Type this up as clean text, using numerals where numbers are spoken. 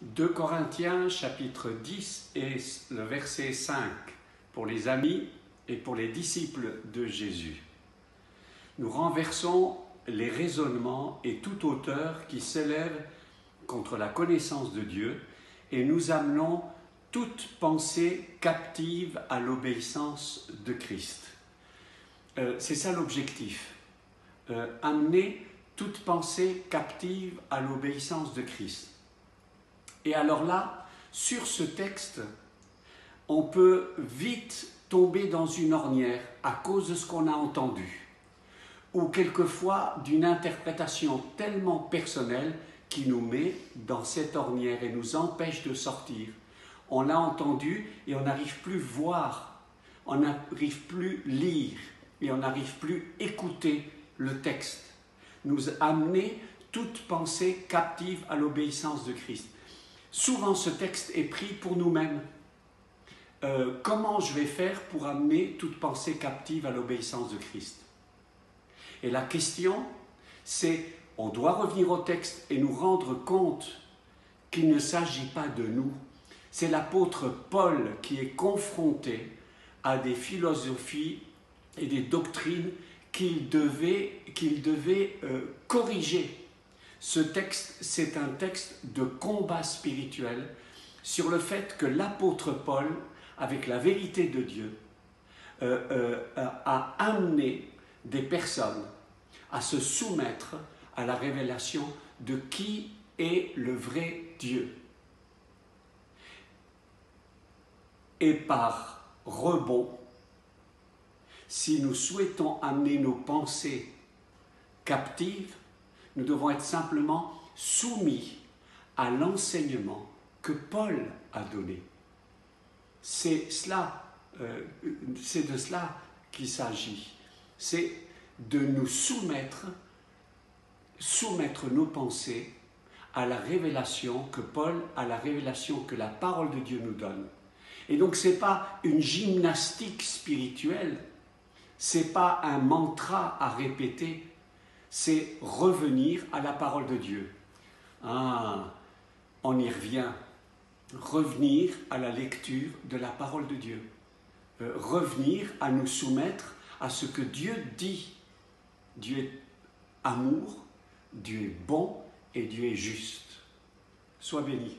2 Corinthiens chapitre 10 et le verset 5 pour les amis et pour les disciples de Jésus. Nous renversons les raisonnements et toute hauteur qui s'élève contre la connaissance de Dieu et nous amenons toute pensée captive à l'obéissance de Christ. C'est ça l'objectif, amener toute pensée captive à l'obéissance de Christ. Et alors là, sur ce texte, on peut vite tomber dans une ornière à cause de ce qu'on a entendu, ou quelquefois d'une interprétation tellement personnelle qui nous met dans cette ornière et nous empêche de sortir. On l'a entendu et on n'arrive plus voir, on n'arrive plus lire et on n'arrive plus écouter le texte. Nous amener toute pensée captive à l'obéissance de Christ. Souvent ce texte est pris pour nous-mêmes. Comment je vais faire pour amener toute pensée captive à l'obéissance de Christ? Et la question, c'est, on doit revenir au texte et nous rendre compte qu'il ne s'agit pas de nous. C'est l'apôtre Paul qui est confronté à des philosophies et des doctrines qu'il devait corriger. Ce texte, c'est un texte de combat spirituel sur le fait que l'apôtre Paul, avec la vérité de Dieu, a amené des personnes à se soumettre à la révélation de qui est le vrai Dieu. Et par rebond, si nous souhaitons amener nos pensées captives, nous devons être simplement soumis à l'enseignement que Paul a donné. C'est de cela qu'il s'agit. C'est de nous soumettre nos pensées à la révélation que Paul, à la révélation que la parole de Dieu nous donne. Et donc ce n'est pas une gymnastique spirituelle, ce n'est pas un mantra à répéter, c'est revenir à la parole de Dieu. On y revient. Revenir à la lecture de la parole de Dieu. Revenir à nous soumettre à ce que Dieu dit. Dieu est amour, Dieu est bon et Dieu est juste. Sois béni.